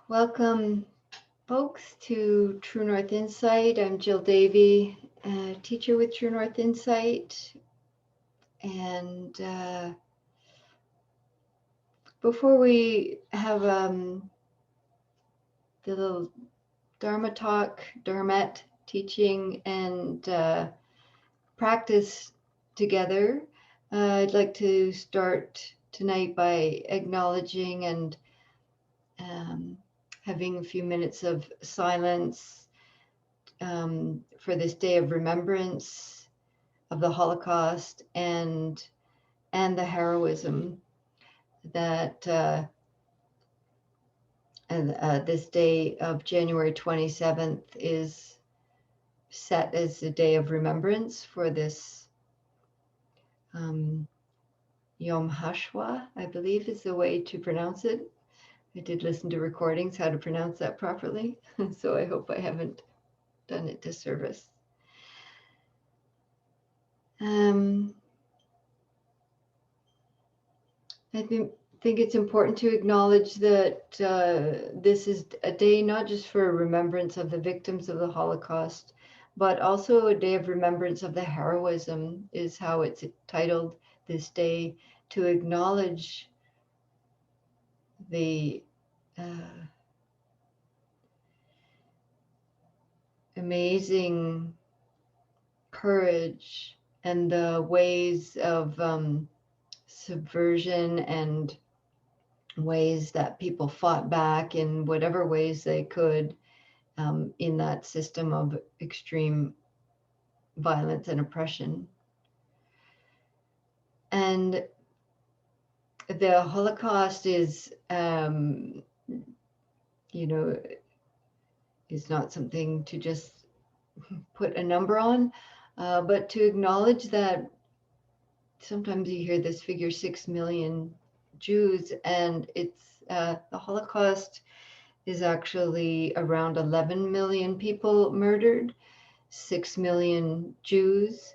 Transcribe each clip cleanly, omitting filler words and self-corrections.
Welcome, folks, to True North Insight. I'm Jill Davey, teacher with True North Insight. And before we have the little Dharma talk, Dharmat teaching, and practice together, I'd like to start tonight by acknowledging and having a few minutes of silence for this day of remembrance of the Holocaust and the heroism that this day of January 27th is set as a day of remembrance for this Yom HaShoah, I believe is the way to pronounce it. I did listen to recordings how to pronounce that properly, so I hope I haven't done it disservice. I think it's important to acknowledge that this is a day not just for remembrance of the victims of the Holocaust, but also a day of remembrance of the heroism, is how it's titled this day, to acknowledge the amazing courage and the ways of subversion and ways that people fought back in whatever ways they could in that system of extreme violence and oppression. And the Holocaust is, is not something to just put a number on, but to acknowledge that sometimes you hear this figure 6 million Jews, and it's the Holocaust is actually around 11 million people murdered, 6 million Jews,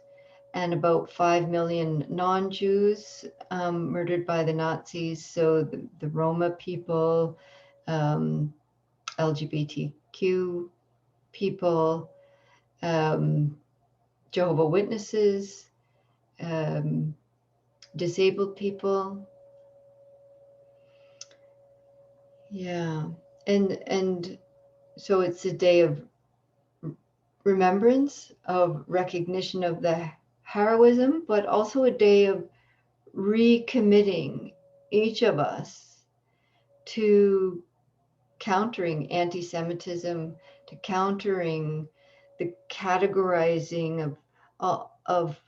and about 5 million non-Jews murdered by the Nazis. So the Roma people, LGBTQ people, Jehovah Witnesses, disabled people. Yeah, and so it's a day of remembrance, of recognition of the heroism, but also a day of recommitting each of us to countering anti-Semitism, to countering the categorizing of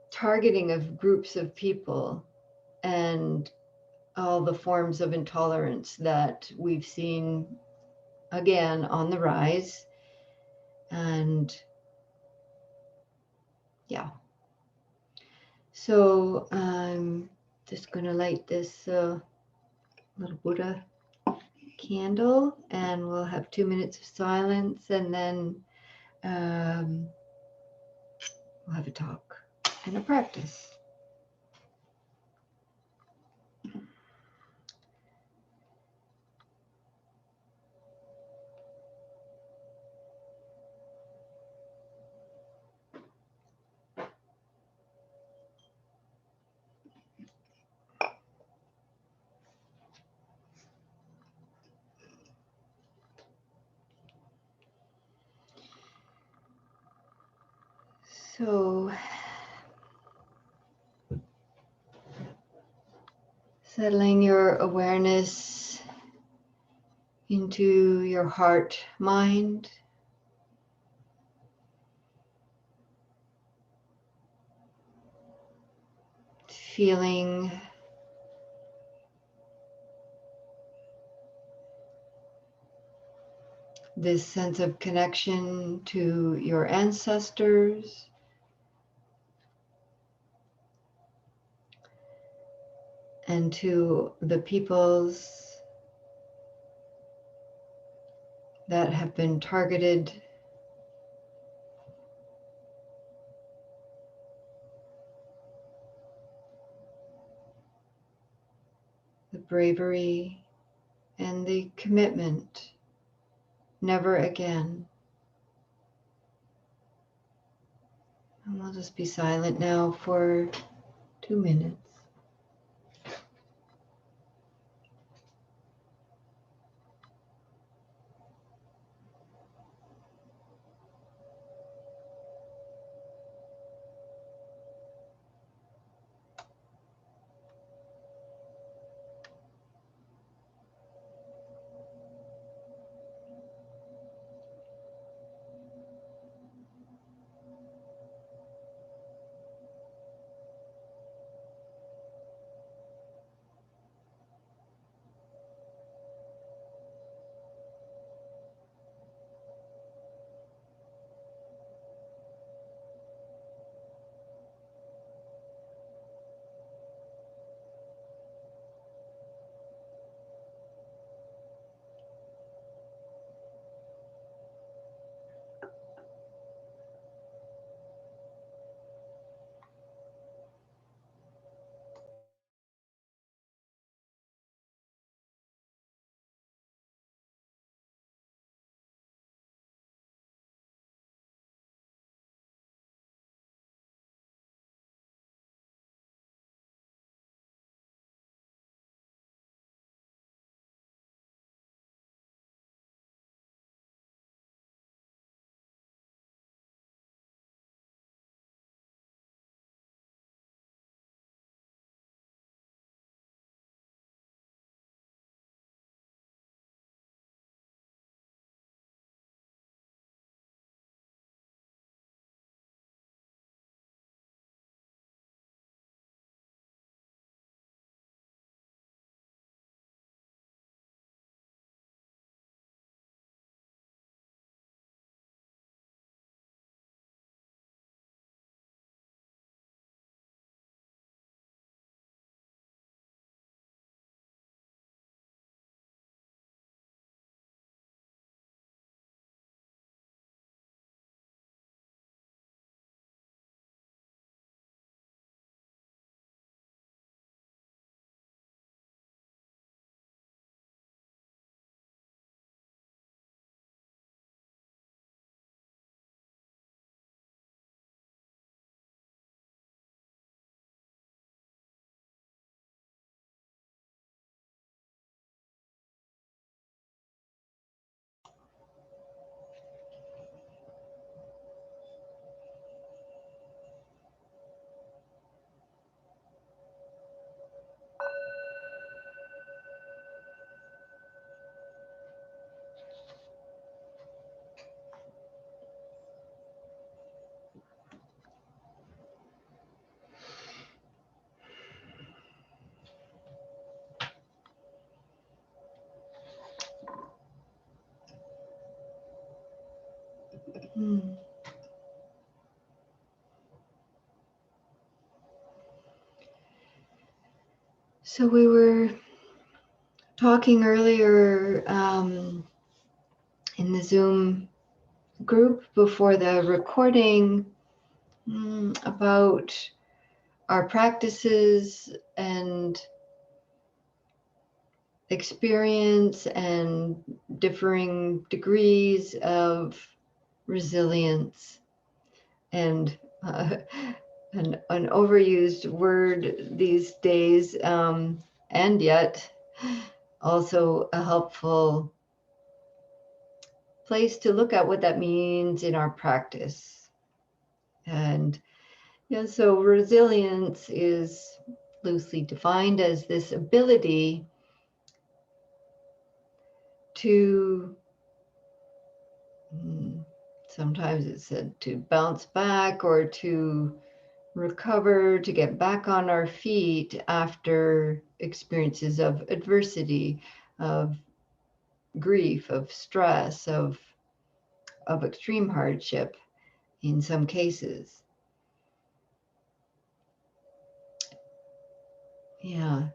targeting of groups of people and all the forms of intolerance that we've seen again on the rise. And yeah, so I'm just going to light this little Buddha candle, and we'll have 2 minutes of silence, and then we'll have a talk and a practice. So settling your awareness into your heart, mind, feeling this sense of connection to your ancestors, and to the peoples that have been targeted the bravery and the commitment, never again. And we'll just be silent now for 2 minutes. Hmm. So we were talking earlier in the Zoom group before the recording about our practices and experience and differing degrees of resilience. And an overused word these days, and yet also a helpful place to look at what that means in our practice. And so resilience is loosely defined as this ability to, sometimes it's said to bounce back or to recover, to get back on our feet after experiences of adversity, of grief, of stress, of extreme hardship in some cases. Yeah,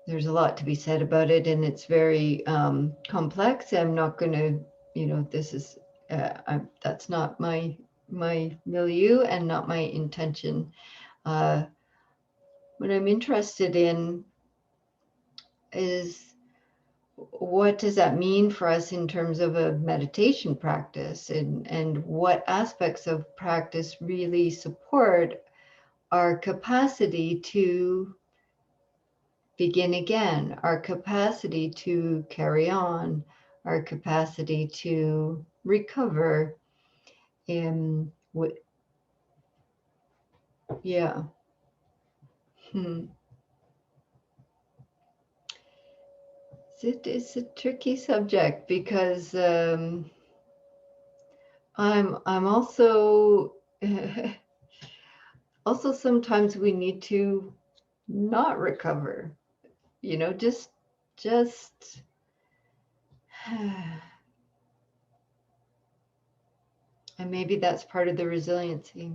there's a lot to be said about it, and it's very complex. I'm not going to, this is, that's not my milieu and not my intention. What I'm interested in is what does that mean for us in terms of a meditation practice, and what aspects of practice really support our capacity to begin again, our capacity to carry on, our capacity to recover. What, yeah. Hmm. It's a tricky subject because I'm also also sometimes we need to not recover, just and maybe that's part of the resiliency.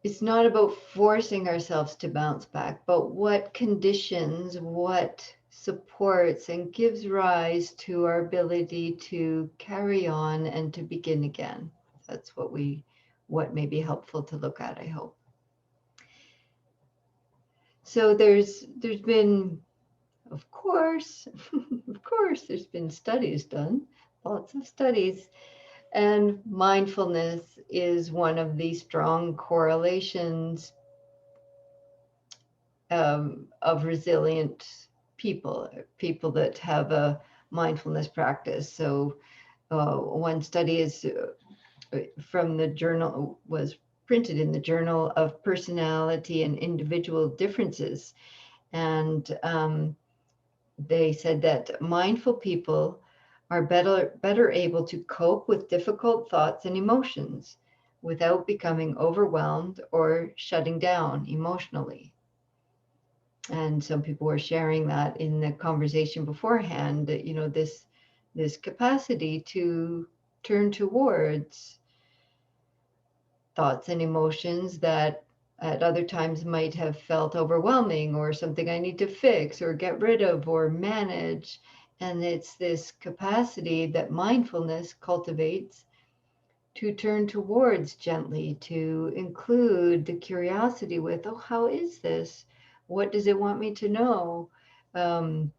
It's not about forcing ourselves to bounce back, but what conditions, what supports and gives rise to our ability to carry on and to begin again. That's what may be helpful to look at, I hope. So there's been, of course, of course, there's been studies done, lots of studies, and mindfulness is one of the strong correlations of resilient people that have a mindfulness practice. So one study is from the journal, was printed in the Journal of Personality and Individual Differences. And they said that mindful people are better able to cope with difficult thoughts and emotions without becoming overwhelmed or shutting down emotionally. And some people were sharing that in the conversation beforehand, that this capacity to turn towards thoughts and emotions that at other times might have felt overwhelming, or something I need to fix or get rid of or manage. And it's this capacity that mindfulness cultivates to turn towards gently, to include the curiosity with, oh, how is this? What does it want me to know? Um,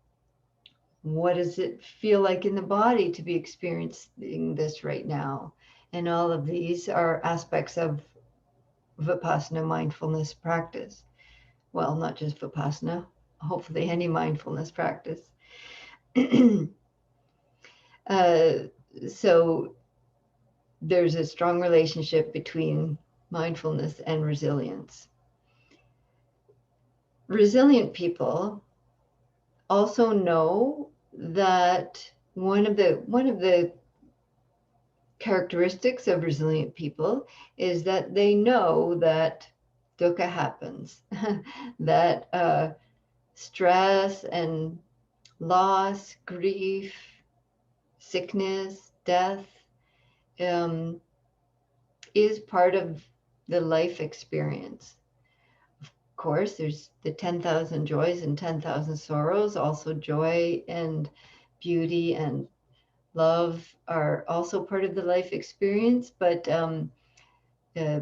what does it feel like in the body to be experiencing this right now? And all of these are aspects of Vipassana mindfulness practice. Well, not just Vipassana, hopefully any mindfulness practice. uh, so there's a strong relationship between mindfulness and resilience. Resilient people also know that one of the characteristics of resilient people is that they know that dukkha happens, that stress and loss, grief, sickness, death um, is part of the life experience. Of course, there's the 10,000 joys and 10,000 sorrows. Also, joy and beauty and love are also part of the life experience. But uh,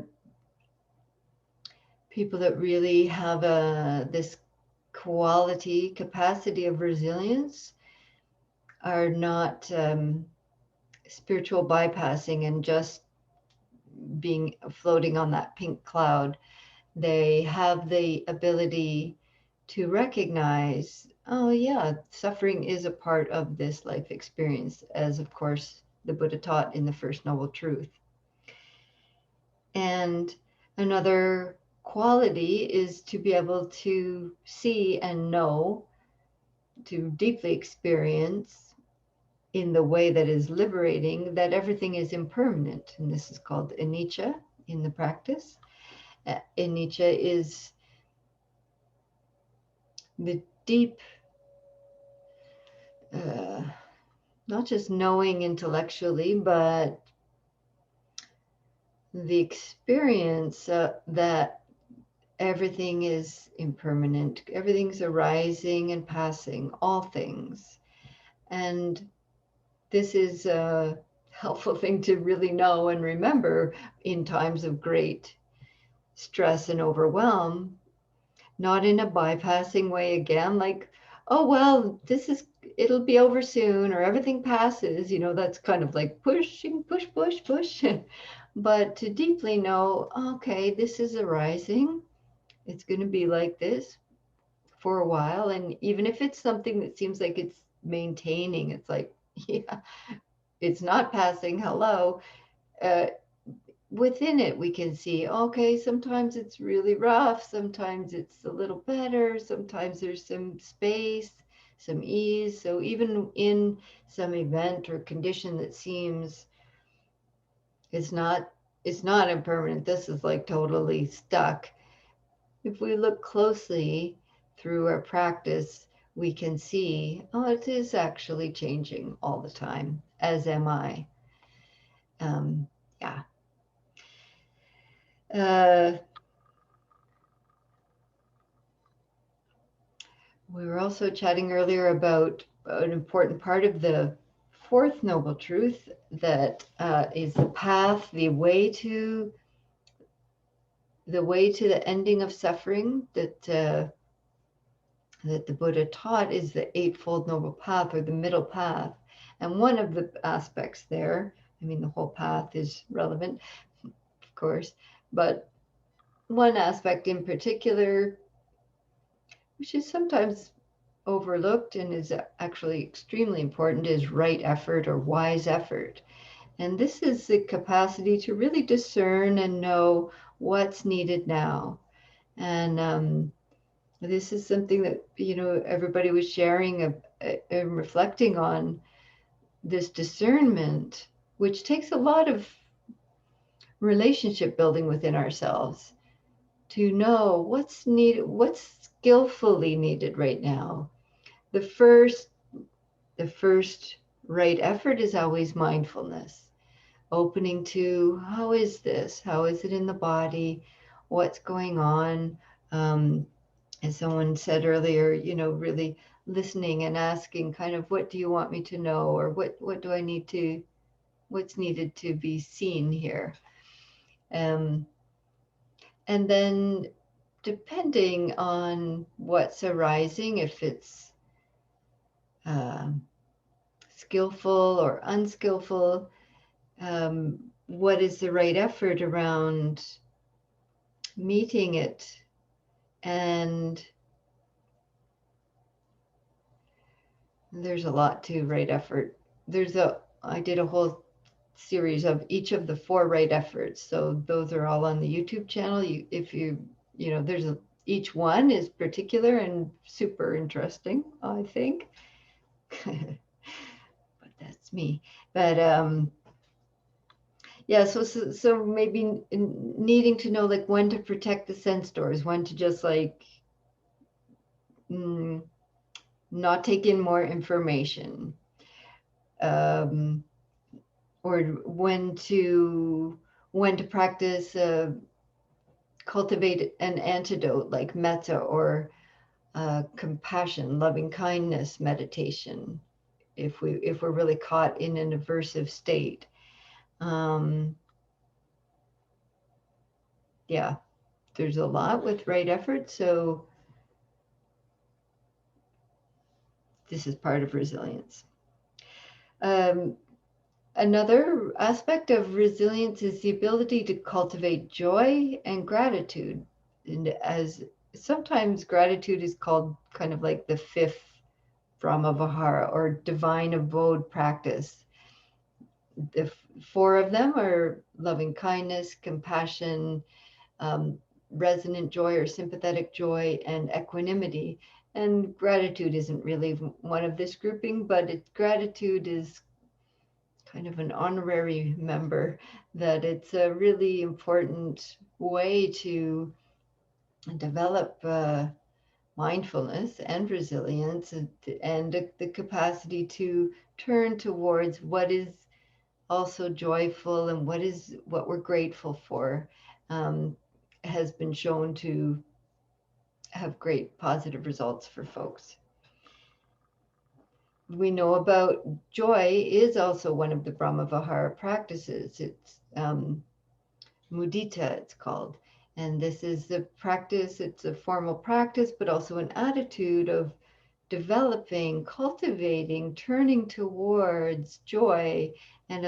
people that really have this capacity of resilience are not spiritual bypassing and just being floating on that pink cloud. They have the ability to recognize, oh yeah, suffering is a part of this life experience, as of course the Buddha taught in the First Noble Truth. And another quality is to be able to see and know, to deeply experience in the way that is liberating, that everything is impermanent. And this is called anicca in the practice. Anicca is the deep, uh, not just knowing intellectually, but the experience that everything is impermanent, everything's arising and passing, all things. And this is a helpful thing to really know and remember in times of great stress and overwhelm, not in a bypassing way again, like, oh, well, it'll be over soon, or everything passes, that's kind of like pushing, push. But to deeply know, okay, this is arising. It's going to be like this for a while. And even if it's something that seems like it's maintaining, it's like, yeah, it's not passing. Hello. Uh, Within it, we can see, okay, sometimes it's really rough, sometimes it's a little better, sometimes there's some space, some ease. So even in some event or condition that seems it's not it's not impermanent, this is like totally stuck. If we look closely through our practice, we can see, oh, it is actually changing all the time, as am I. Yeah. Uh, We were also chatting earlier about an important part of the fourth noble truth that is the path, the way to the ending of suffering that the Buddha taught is the Eightfold Noble Path, or the middle path. And one of the aspects there, I mean, the whole path is relevant, of course, but one aspect in particular, which is sometimes overlooked and is actually extremely important, is right effort or wise effort. And this is the capacity to really discern and know what's needed now. And this is something that, everybody was sharing and reflecting on, this discernment, which takes a lot of relationship building within ourselves to know what's needed, what's skillfully needed right now. The first the first right effort is always mindfulness, opening to, how is this? How is it in the body? What's going on? Um, as someone said earlier, really listening and asking kind of, what do you want me to know? Or what do I need to, what's needed to be seen here? Um, and then depending on what's arising, if it's um skillful or unskillful, what is the right effort around meeting it? And there's a lot to right effort. I did a whole series of each of the four right efforts. So those are all on the YouTube channel. If each one is particular and super interesting, I think. But that's me. But yeah, so maybe needing to know, like, when to protect the sense doors, when to just like mm, not take in more information, um, or when to practice cultivate an antidote like metta, or compassion, loving kindness meditation, if we're really caught in an aversive state. Um, yeah, there's a lot with right effort, so this is part of resilience. Um, Another aspect of resilience is the ability to cultivate joy and gratitude. And as sometimes gratitude is called kind of like the fifth Brahmavihara, or divine abode practice. The four of them are loving kindness, compassion, um, resonant joy or sympathetic joy, and equanimity. And gratitude isn't really one of this grouping, but gratitude is kind of an honorary member, that it's a really important way to develop mindfulness and resilience, and the capacity to turn towards what is also joyful, and what we're grateful for, um, has been shown to have great positive results for folks. We know about joy is also one of the Brahmavihara practices. It's mudita, it's called. And this is the practice, it's a formal practice, but also an attitude of developing, cultivating, turning towards joy and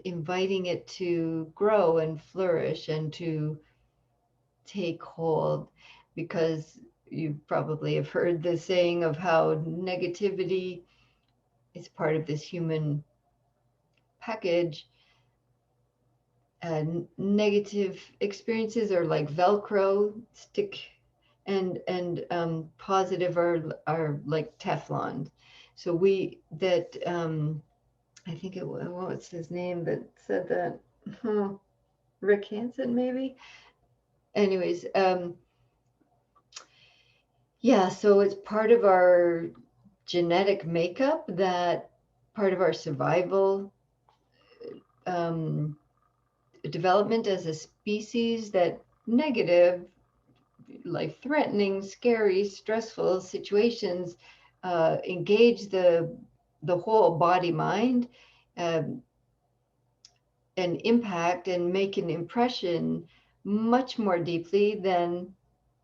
inviting it to grow and flourish and to take hold. Because you probably have heard the saying of how negativity is part of this human package. Negative experiences are like Velcro, stick, and positive are like Teflon. So I think what's his name that said that? Rick Hansen, maybe. Anyways, yeah. So it's part of our genetic makeup, that part of our survival um, development as a species, that negative, life-threatening, scary, stressful situations engage the whole body mind, um, and impact and make an impression much more deeply than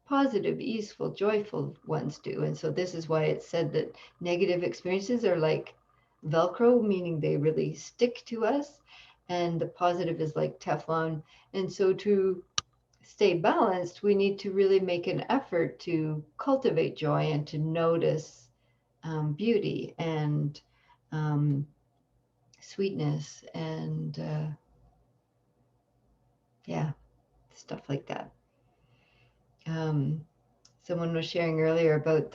positive, easeful, joyful ones do. And so this is why it's said that negative experiences are like Velcro, meaning they really stick to us, and the positive is like Teflon. And so to stay balanced, we need to really make an effort to cultivate joy and to notice beauty and um, sweetness and yeah, stuff like that. Um, Someone was sharing earlier about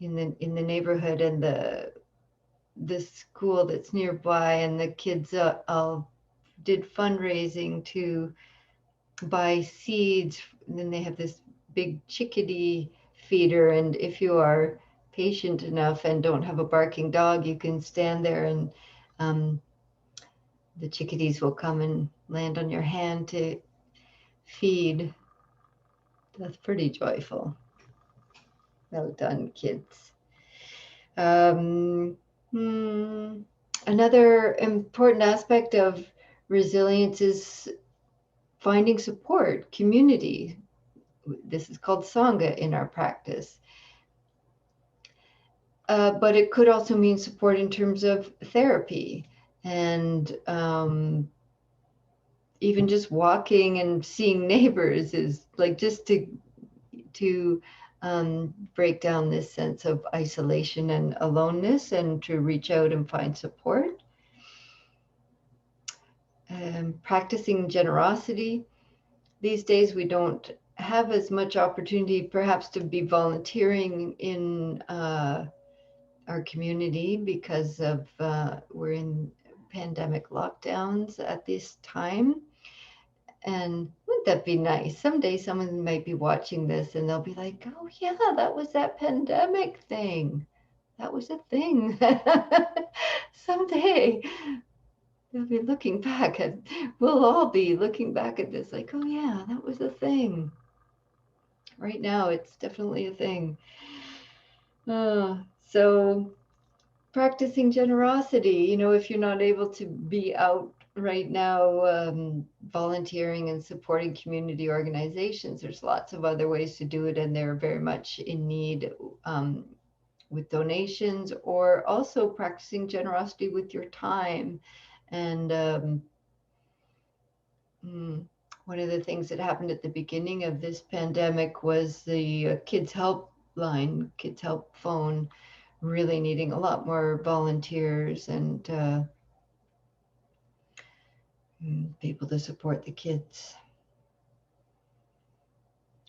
in the neighborhood and the school that's nearby, and the kids all did fundraising to buy seeds. And then they have this big chickadee feeder, and if you are patient enough and don't have a barking dog, you can stand there and um, the chickadees will come and land on your hand to feed. That's pretty joyful. Well done, kids. Um, hmm, Another important aspect of resilience is finding support, community. This is called Sangha in our practice. But it could also mean support in terms of therapy and even just walking and seeing neighbors is like just to break down this sense of isolation and aloneness and to reach out and find support. Practicing generosity. These days, we don't have as much opportunity perhaps to be volunteering in our community because of we're in pandemic lockdowns at this time. And wouldn't that be nice? Someday someone might be watching this and they'll be like, oh, yeah, that was that pandemic thing. That was a thing. Someday they'll be looking back at, we'll all be looking back at this like, oh, yeah, that was a thing. Right now, it's definitely a thing. So practicing generosity, if you're not able to be out right now volunteering and supporting community organizations, there's lots of other ways to do it, and they're very much in need with donations, or also practicing generosity with your time. And one of the things that happened at the beginning of this pandemic was the Kids Help line, Kids Help phone, really needing a lot more volunteers and people to support the kids.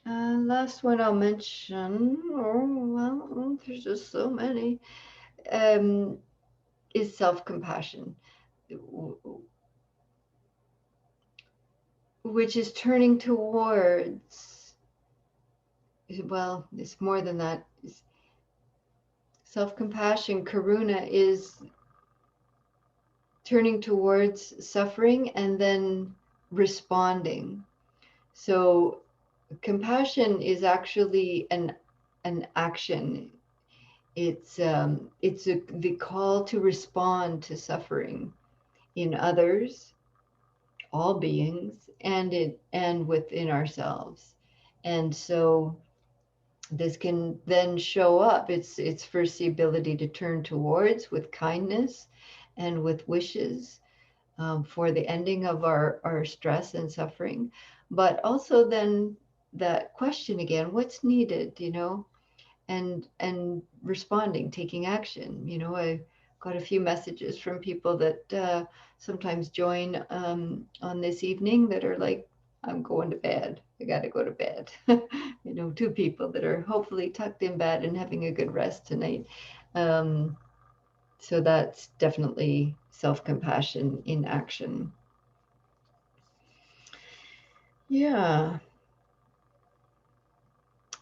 Last one I'll mention, there's just so many, is self-compassion, which is turning towards, well, it's more than that. Self-compassion, karuna, is turning towards suffering and then responding. So compassion is actually an action. It's the call to respond to suffering in others all beings and within ourselves. And so this can then show up. It's first the ability to turn towards with kindness and with wishes for the ending of our stress and suffering, but also then that question again, what's needed, and responding, taking action. I got a few messages from people that sometimes join on this evening that are like, I'm going to bed. I got to go to bed. Two people that are hopefully tucked in bed and having a good rest tonight. So that's definitely self-compassion in action. Yeah.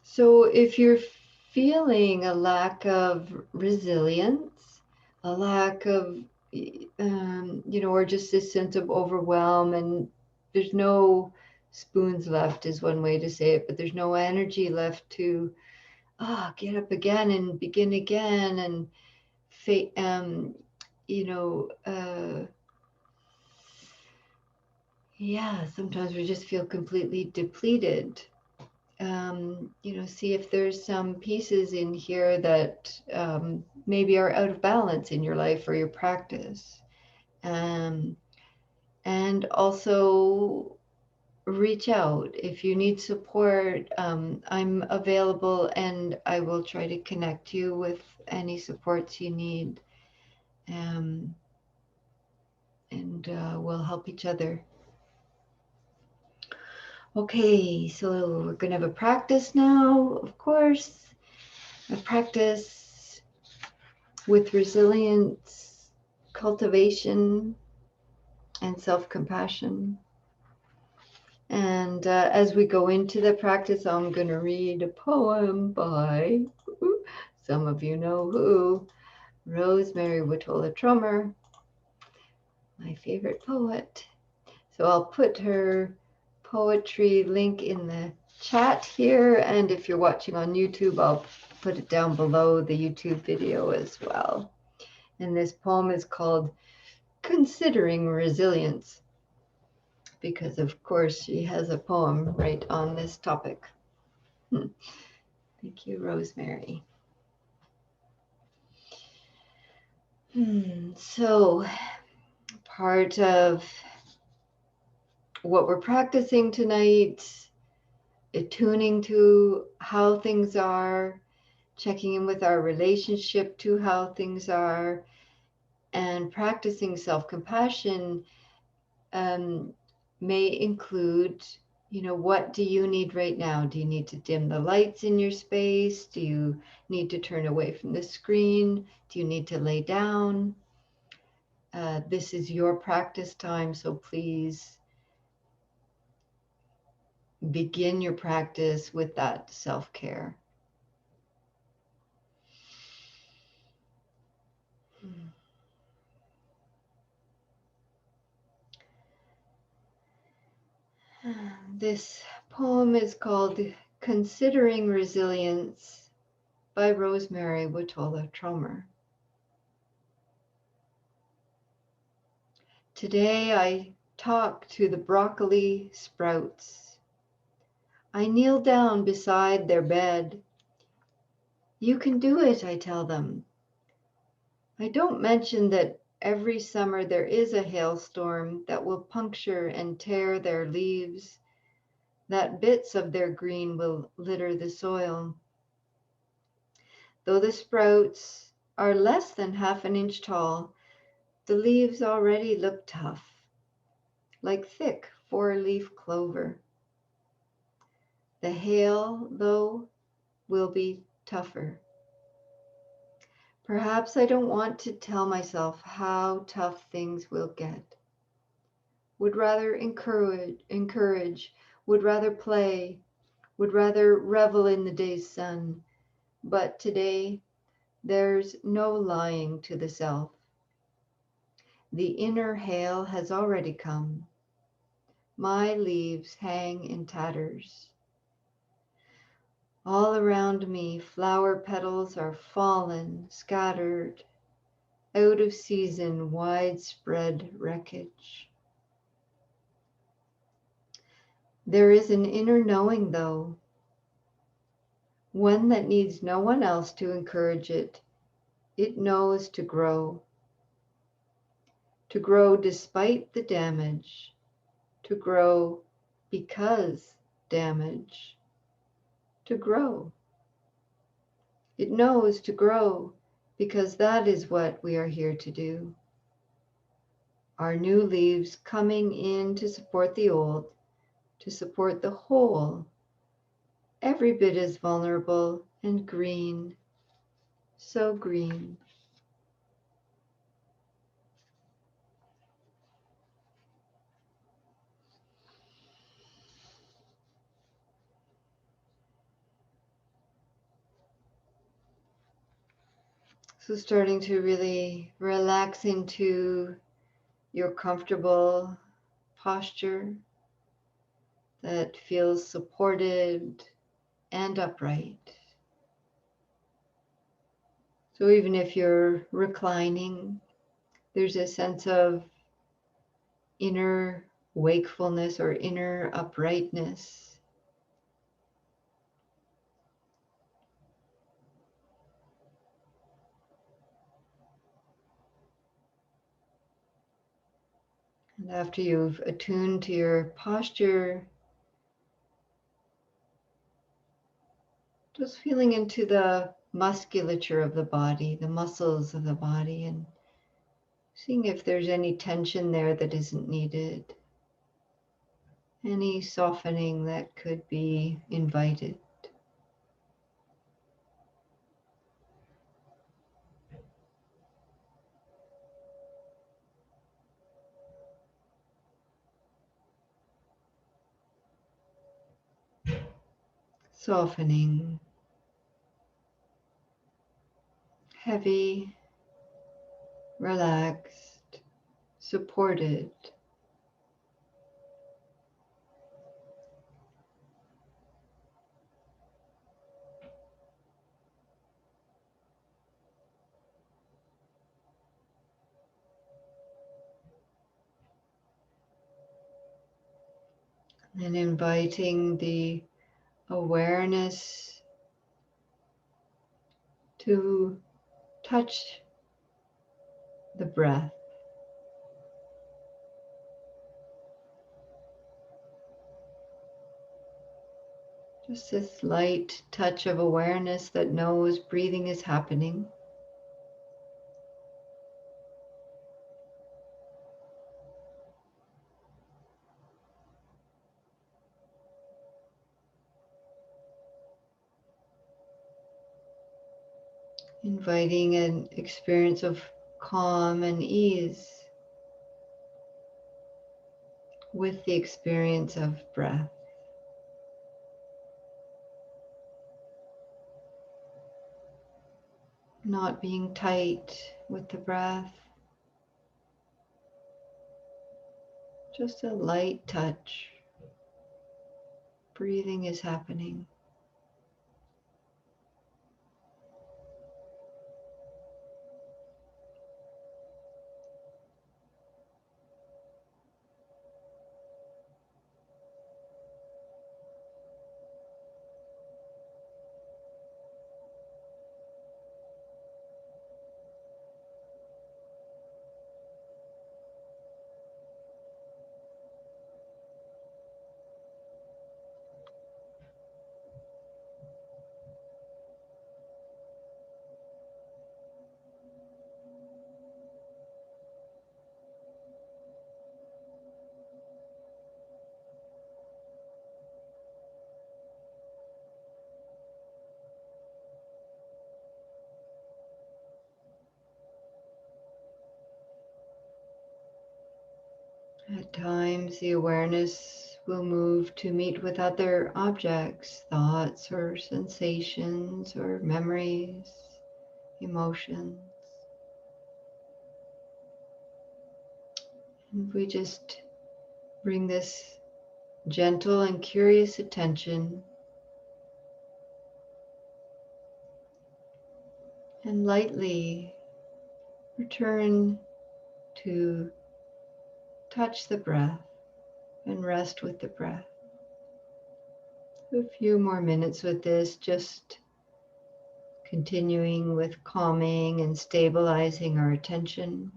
So if you're feeling a lack of resilience, a lack of, or just this sense of overwhelm, and there's no spoons left, is one way to say it, but there's no energy left to get up again and begin again, and you know, uh, yeah, sometimes we just feel completely depleted. See if there's some pieces in here that maybe are out of balance in your life or your practice. Um, and also reach out if you need support. I'm available and I will try to connect you with any supports you need. Um, and we'll help each other. Okay, so we're going to have a practice now, of course. A practice with resilience, cultivation, and self-compassion. And as we go into the practice, I'm going to read a poem by some of you know who, Rosemary Witola Trummer, my favorite poet. So I'll put her poetry link in the chat here. And if you're watching on YouTube, I'll put it down below the YouTube video as well. And this poem is called Considering Resilience, because of course she has a poem right on this topic. Thank you, Rosemary. So part of what we're practicing tonight, attuning to how things are, checking in with our relationship to how things are, and practicing self-compassion may include, what do you need right now? Do you need to dim the lights in your space? Do you need to turn away from the screen? Do you need to lay down? This is your practice time, so please begin your practice with that self-care. This poem is called Considering Resilience by Rosemary Witola Trummer. Today I talk to the broccoli sprouts. I kneel down beside their bed. You can do it, I tell them. I don't mention that every summer there is a hailstorm that will puncture and tear their leaves, that bits of their green will litter the soil. Though the sprouts are less than half an inch tall, the leaves already look tough, like thick four-leaf clover. The hail, though, will be tougher. Perhaps I don't want to tell myself how tough things will get. Would rather encourage, would rather play, would rather revel in the day's sun. But today, there's no lying to the self. The inner hail has already come. My leaves hang in tatters. All around me, flower petals are fallen, scattered, out of season, widespread wreckage. There is an inner knowing, though, one that needs no one else to encourage it. It knows to grow despite the damage, to grow because damage, to grow. It knows to grow because that is what we are here to do. Our new leaves coming in to support the old, to support the whole, every bit as vulnerable and green, so green. So starting to really relax into your comfortable posture that feels supported and upright. So even if you're reclining, there's a sense of inner wakefulness or inner uprightness. And after you've attuned to your posture, just feeling into the musculature of the body, the muscles of the body, and seeing if there's any tension there that isn't needed, any softening that could be invited. Softening, heavy, relaxed, supported. And inviting the awareness to touch the breath. Just this light touch of awareness that knows breathing is happening. Inviting an experience of calm and ease with the experience of breath. Not being tight with the breath, just a light touch. Breathing is happening. At times, the awareness will move to meet with other objects, thoughts or sensations or memories, emotions. And we just bring this gentle and curious attention and lightly return to touch the breath and rest with the breath. A few more minutes with this, just continuing with calming and stabilizing our attention.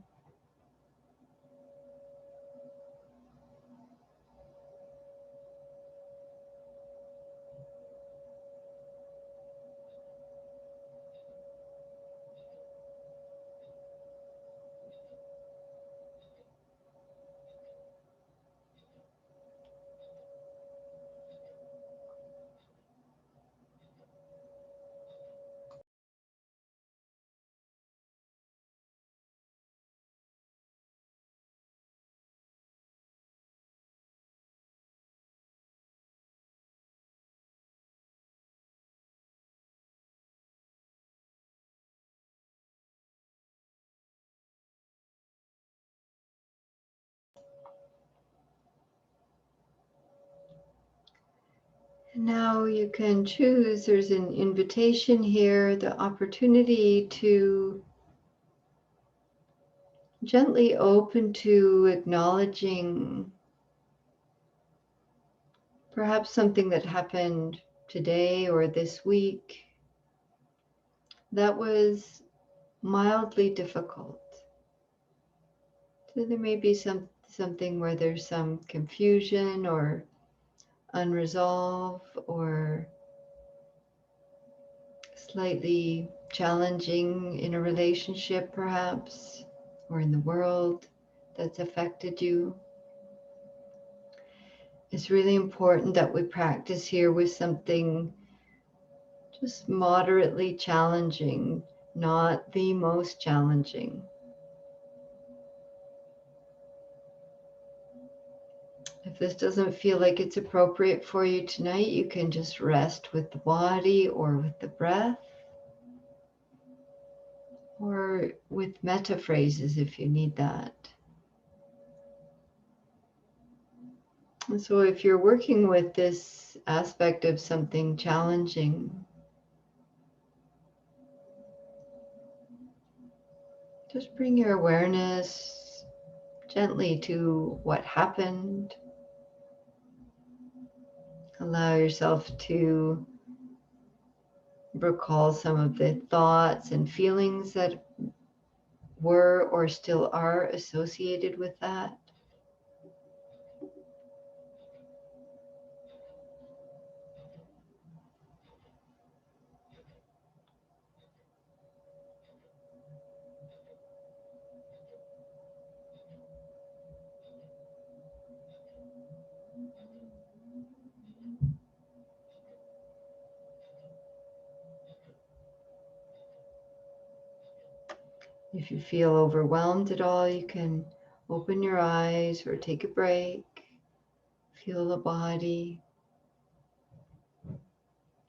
Now you can choose, there's an invitation here, the opportunity to gently open to acknowledging perhaps something that happened today or this week that was mildly difficult. So there may be something where there's some confusion or unresolved or slightly challenging in a relationship perhaps, or in the world that's affected you. It's really important that we practice here with something just moderately challenging, not the most challenging. If this doesn't feel like it's appropriate for you tonight, you can just rest with the body or with the breath or with metta phrases if you need that. And so if you're working with this aspect of something challenging, just bring your awareness gently to what happened. Allow yourself to recall some of the thoughts and feelings that were or still are associated with that. If you feel overwhelmed at all, you can open your eyes or take a break. Feel the body.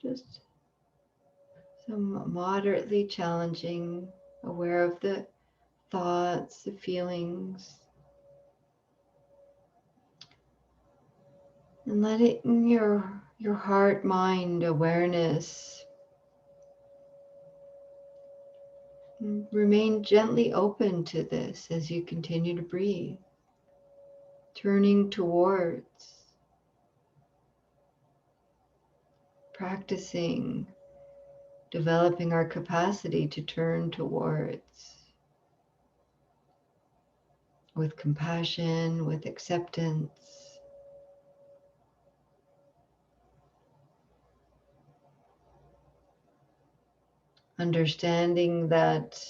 Just some moderately challenging, aware of the thoughts, the feelings, and letting your heart, mind, awareness remain gently open to this as you continue to breathe, turning towards, practicing, developing our capacity to turn towards with compassion, with acceptance. Understanding that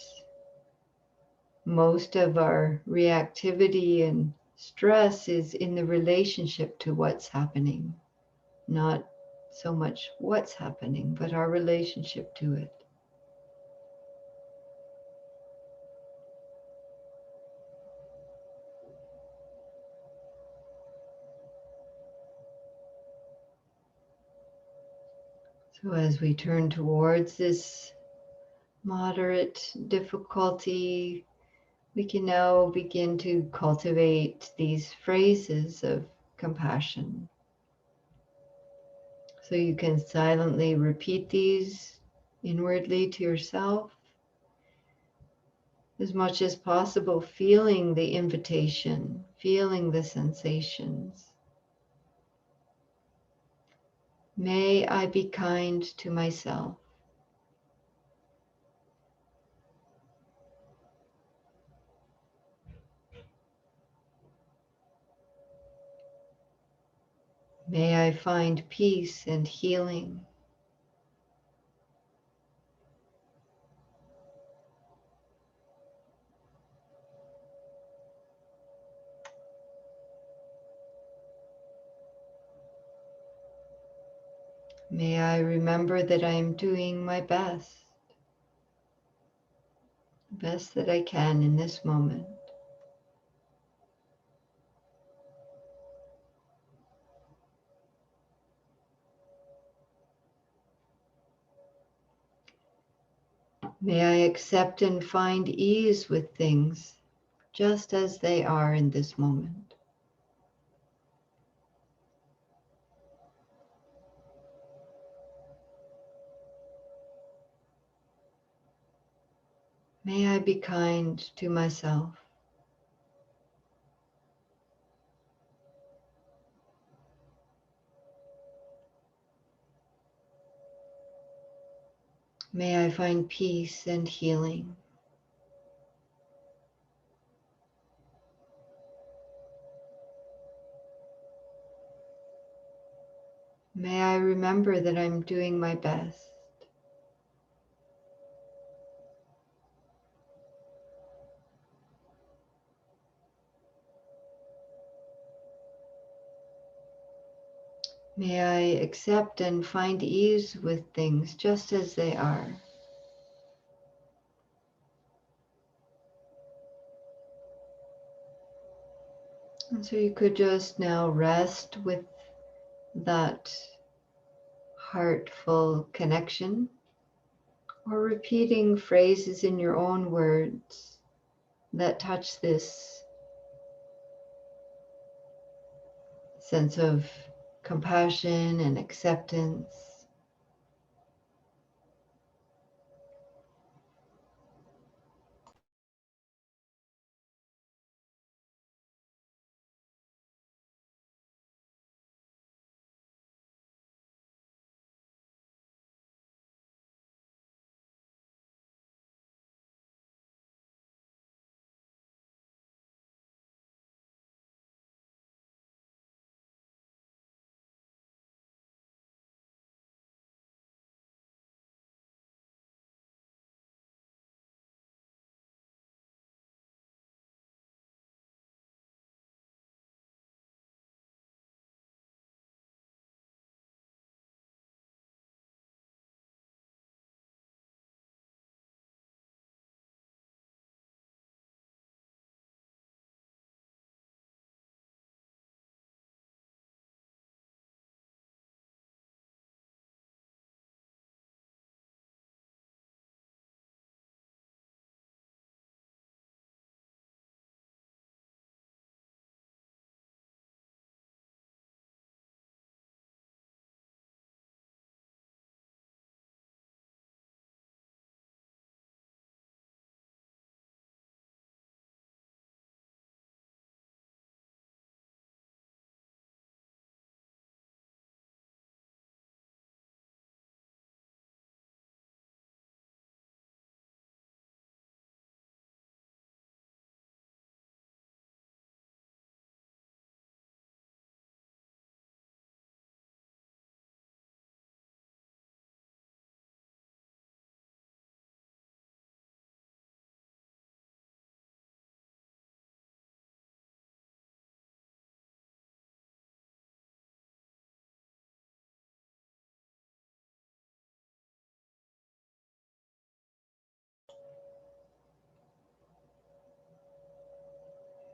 most of our reactivity and stress is in the relationship to what's happening, not so much what's happening, but our relationship to it. So as we turn towards this moderate difficulty, we can now begin to cultivate these phrases of compassion. So you can silently repeat these inwardly to yourself, as much as possible, feeling the invitation, feeling the sensations. May I be kind to myself. May I find peace and healing. May I remember that I am doing my best, the best that I can in this moment. May I accept and find ease with things just as they are in this moment. May I be kind to myself. May I find peace and healing. May I remember that I'm doing my best. May I accept and find ease with things just as they are. And so you could just now rest with that heartful connection, or repeating phrases in your own words that touch this sense of compassion and acceptance.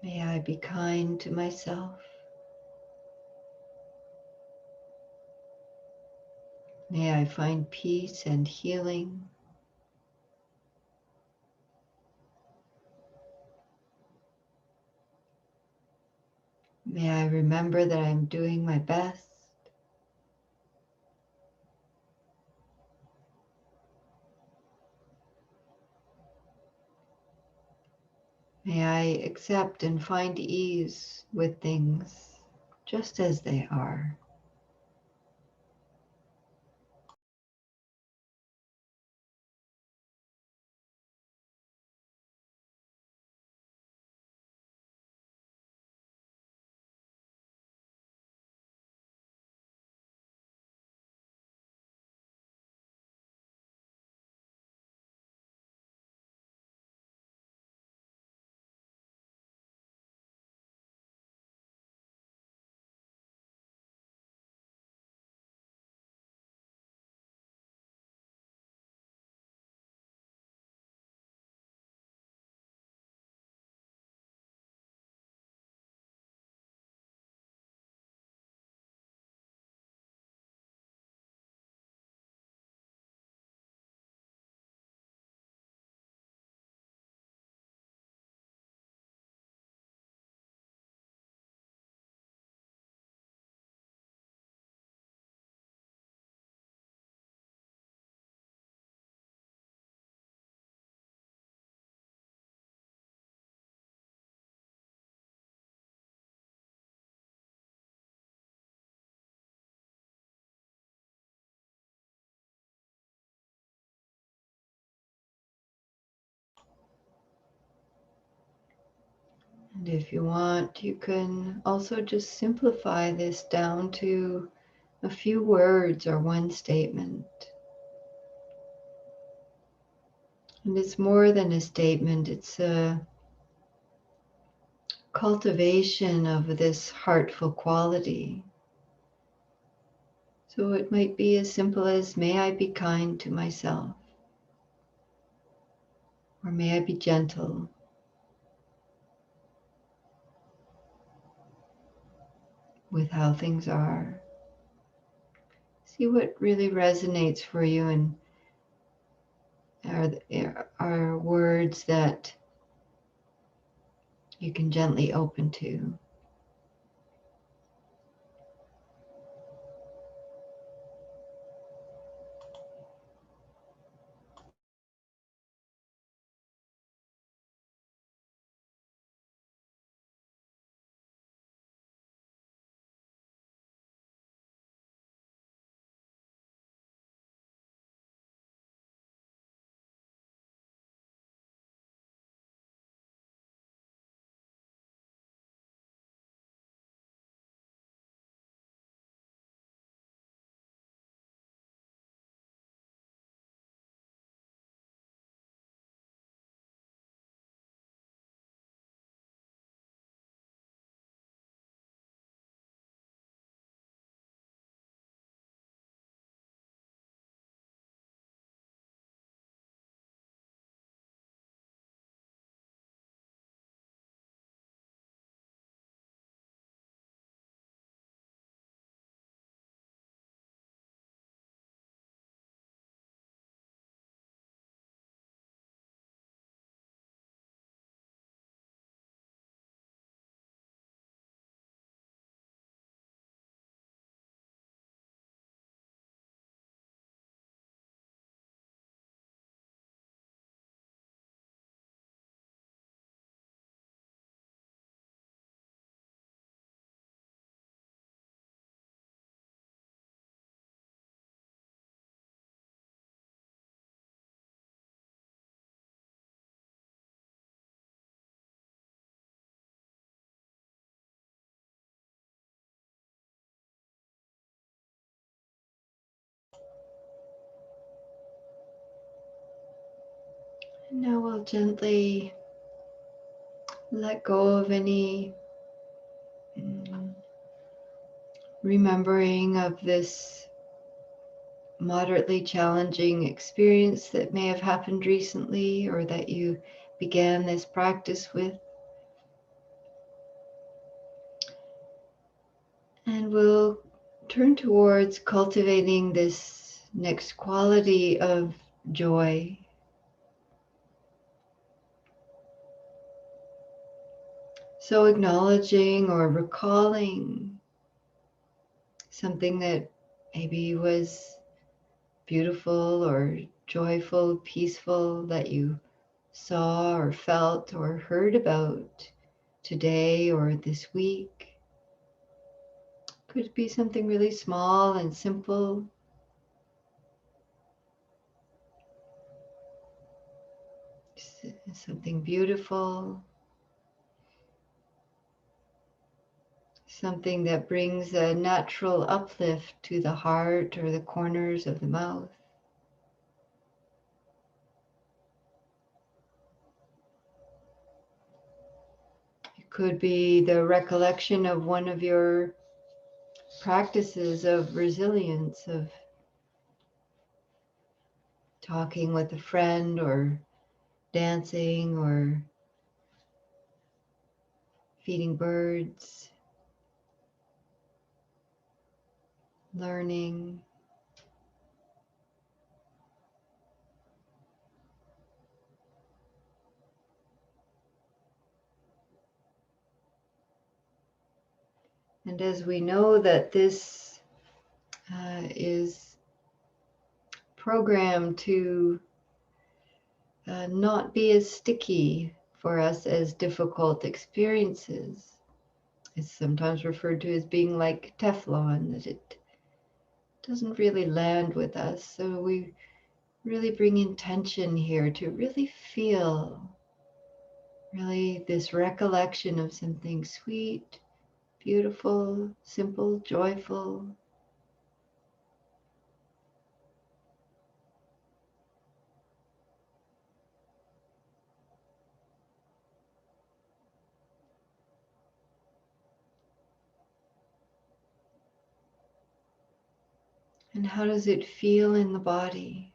May I be kind to myself. May I find peace and healing. May I remember that I'm doing my best. May I accept and find ease with things just as they are. And if you want, you can also just simplify this down to a few words or one statement. And it's more than a statement, it's a cultivation of this heartful quality. So it might be as simple as, may I be kind to myself, or may I be gentle with how things are. See what really resonates for you, and are words that you can gently open to. And now we'll gently let go of any remembering of this moderately challenging experience that may have happened recently or that you began this practice with. And we'll turn towards cultivating this next quality of joy. So acknowledging or recalling something that maybe was beautiful or joyful, peaceful that you saw or felt or heard about today or this week. Could be something really small and simple. Something beautiful. Something that brings a natural uplift to the heart or the corners of the mouth. It could be the recollection of one of your practices of resilience, of talking with a friend or dancing or feeding birds, learning. And as we know that this is programmed to not be as sticky for us as difficult experiences. It's sometimes referred to as being like Teflon, that it doesn't really land with us. So we really bring intention here to really feel Really, this recollection of something sweet, beautiful, simple, joyful. And how does it feel in the body?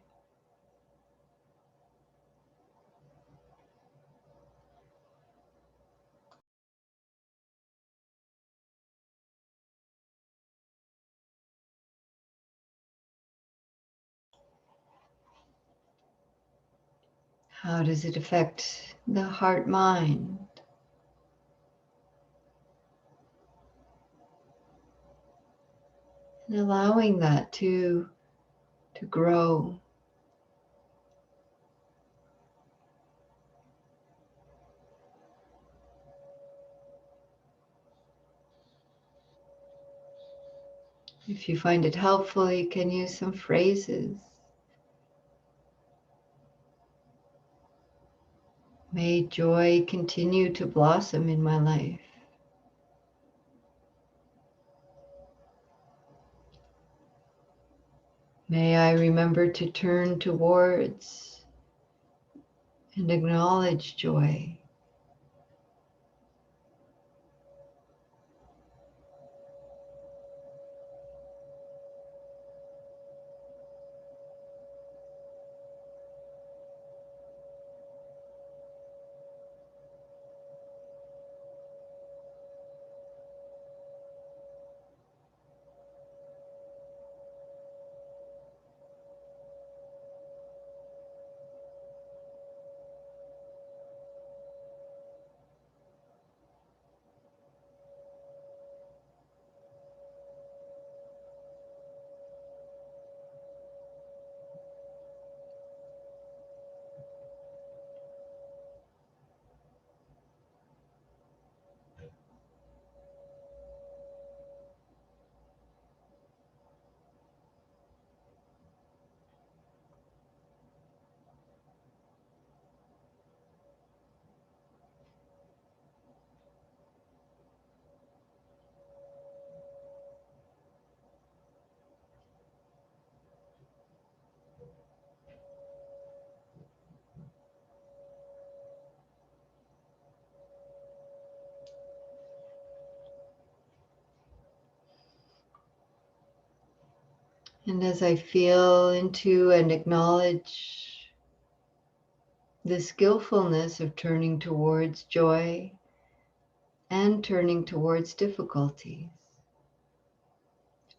How does it affect the heart mind? And allowing that to grow. If you find it helpful, you can use some phrases. May joy continue to blossom in my life. May I remember to turn towards and acknowledge joy. And as I feel into and acknowledge the skillfulness of turning towards joy and turning towards difficulties,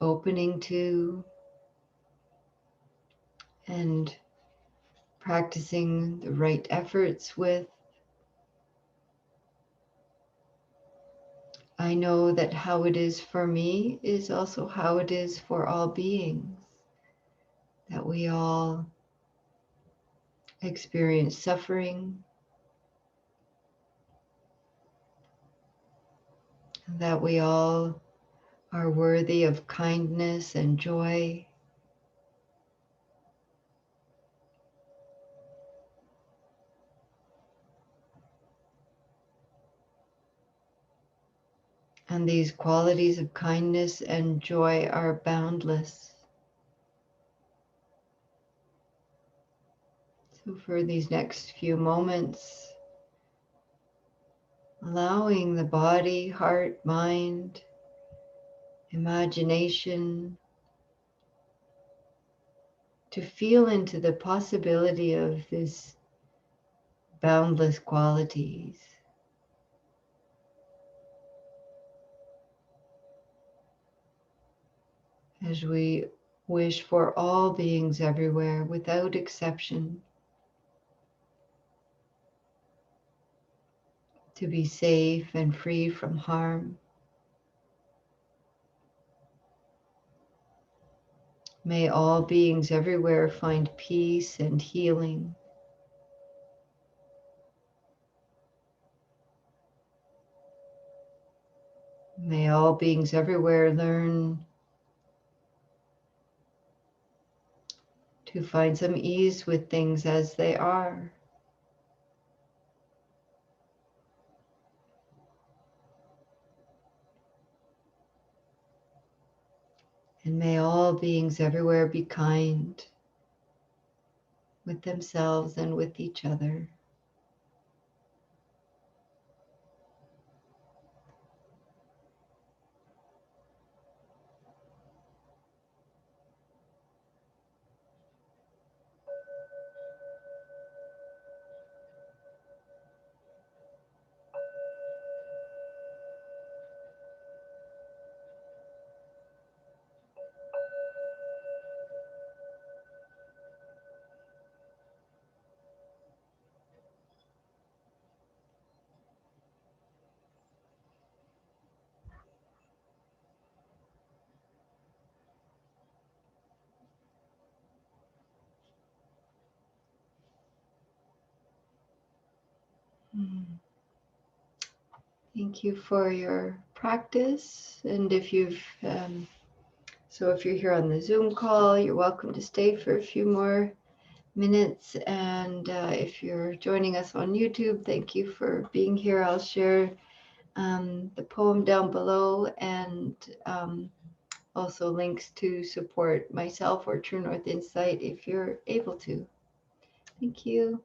opening to and practicing the right efforts with, I know that how it is for me is also how it is for all beings, that we all experience suffering, that we all are worthy of kindness and joy. And these qualities of kindness and joy are boundless. So for these next few moments, allowing the body, heart, mind, imagination to feel into the possibility of these boundless qualities. As we wish for all beings everywhere, without exception, to be safe and free from harm. May all beings everywhere find peace and healing. May all beings everywhere learn to find some ease with things as they are. May all beings everywhere be kind with themselves and with each other. Thank you for your practice. And if you've, if you're here on the Zoom call, you're welcome to stay for a few more minutes. And if you're joining us on YouTube, thank you for being here. I'll share the poem down below and also links to support myself or True North Insight if you're able to. Thank you.